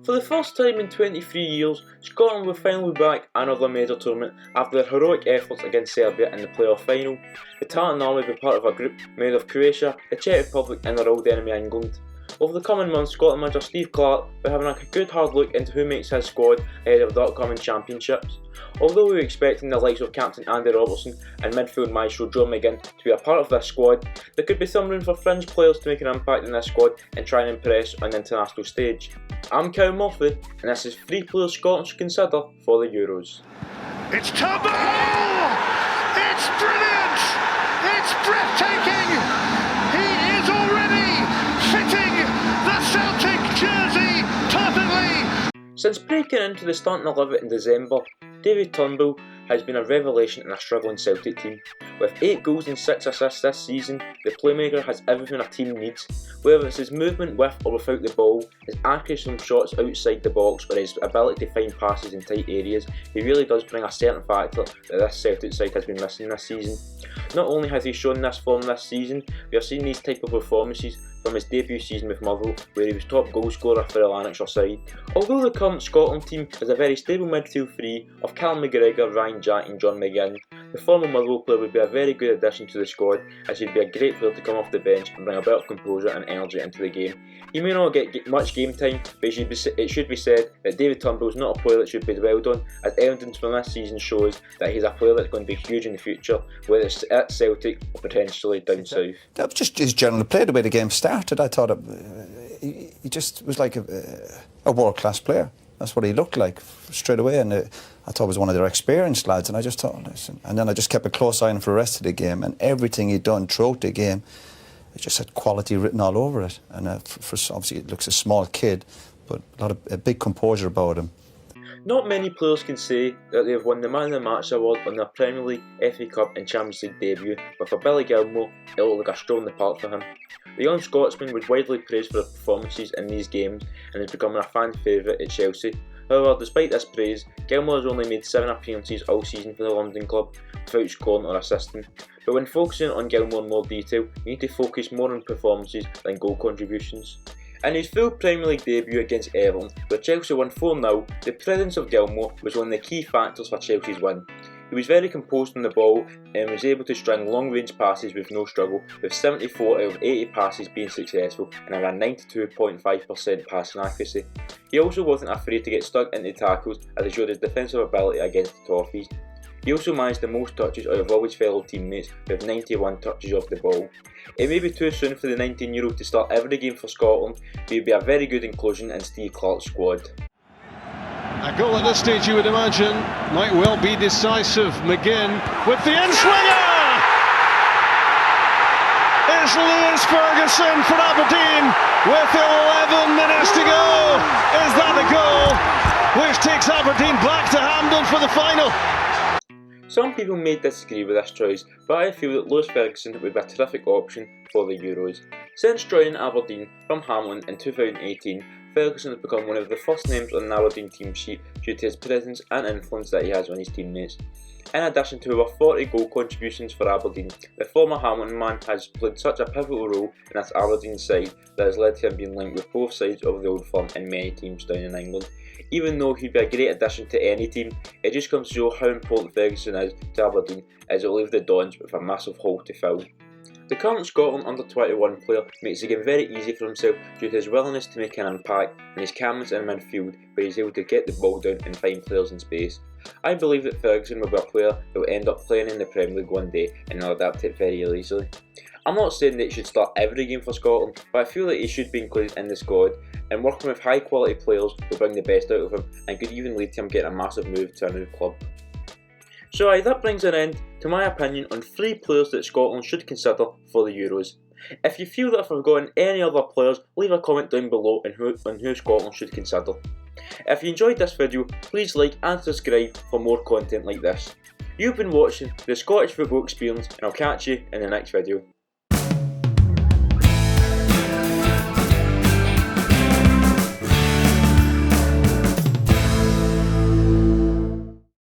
For the first time in 23 years, Scotland were finally back at another major tournament after their heroic efforts against Serbia in the playoff final. The Tartan Army were part of a group made of Croatia, the Czech Republic and their Auld Enemy England. Over the coming months, Scotland manager Steve Clarke will be having a good hard look into who makes his squad ahead of the upcoming championships. Although we were expecting the likes of captain Andy Robertson and midfield maestro John McGinn to be a part of this squad, there could be some room for fringe players to make an impact in this squad and try and impress on the international stage. I'm Gilmour, and this is 3 players Scotland should consider for the Euros. It's Tumble! It's brilliant! It's breathtaking! He is already fitting the Celtic jersey perfectly! Since breaking into the starting 11 in December, Tumble has been a revelation in a struggling Celtic team. With 8 goals and 6 assists this season, the playmaker has everything a team needs. Whether it's his movement with or without the ball, his accuracy from shots outside the box or his ability to find passes in tight areas, he really does bring a certain factor that this Celtic side has been missing this season. Not only has he shown this form this season, we are seeing these type of performances from his debut season with Motherwell, where he was top goal scorer for the Lanarkshire side. Although the current Scotland team is a very stable midfield three of Callum McGregor, Ryan Jack and John McGinn, the former Motherwell player would be a very good addition to the squad, as he'd be a great player to come off the bench and bring a bit of composure and energy into the game. He may not get much game time, but it should be said that Tumble is not a player that should be dwelled on, as evidence from this season shows that he's a player that's going to be huge in the future, whether it's at Celtic or potentially down south. That was just his general play, the way the game started. I thought he just was like a world-class player. That's what he looked like straight away, and I thought he was one of their experienced lads, and I just thought, listen. And then I just kept a close eye on him for the rest of the game, and everything he'd done throughout the game, it just had quality written all over it. And obviously it looks a small kid, but a big composure about him. Not many players can say that they have won the Man of the Match award on their Premier League, FA Cup and Champions League debut, but for Billy Gilmour, it looked like a stroll in the park for him. The young Scotsman was widely praised for his performances in these games and is becoming a fan favourite at Chelsea. However, despite this praise, Gilmour has only made 7 appearances all season for the London club without scoring or assisting. But when focusing on Gilmour in more detail, you need to focus more on performances than goal contributions. In his full Premier League debut against Everton, where Chelsea won 4-0, the presence of Gilmour was one of the key factors for Chelsea's win. He was very composed on the ball and was able to string long-range passes with no struggle, with 74 out of 80 passes being successful and around 92.5% passing accuracy. He also wasn't afraid to get stuck into tackles, as he showed his defensive ability against the Toffees. He also managed the most touches out of all his fellow teammates, with 91 touches off the ball. It may be too soon for the 19-year-old to start every game for Scotland, but he'd be a very good inclusion in Steve Clarke's squad. A goal at this stage, you would imagine, might well be decisive. McGinn with the in-swinger! It's Lewis Ferguson for Aberdeen with 11 minutes to go. Is that the goal which takes Aberdeen back to Hampden for the final? Some people may disagree with this choice, but I feel that Lewis Ferguson would be a terrific option for the Euros. Since joining Aberdeen from Hamilton in 2018, Ferguson has become one of the first names on an Aberdeen team sheet due to his presence and influence that he has on his teammates. In addition to over 40 goal contributions for Aberdeen, the former Hamilton man has played such a pivotal role in this Aberdeen side that has led to him being linked with both sides of the old firm in many teams down in England. Even though he'd be a great addition to any team, it just comes to show how important Ferguson is to Aberdeen, as it will leave the Dons with a massive hole to fill. The current Scotland under-21 player makes the game very easy for himself due to his willingness to make an impact and his calmness in midfield, where he's able to get the ball down and find players in space. I believe that Ferguson will be a player who will end up playing in the Premier League one day and will adapt it very easily. I'm not saying that he should start every game for Scotland, but I feel that he should be included in the squad, and working with high quality players will bring the best out of him and could even lead to him getting a massive move to a new club. So that brings an end to my opinion on 3 players that Scotland should consider for the Euros. If you feel that I've forgotten any other players, leave a comment down below on who Scotland should consider. If you enjoyed this video, please like and subscribe for more content like this. You've been watching the Scottish Football Experience, and I'll catch you in the next video.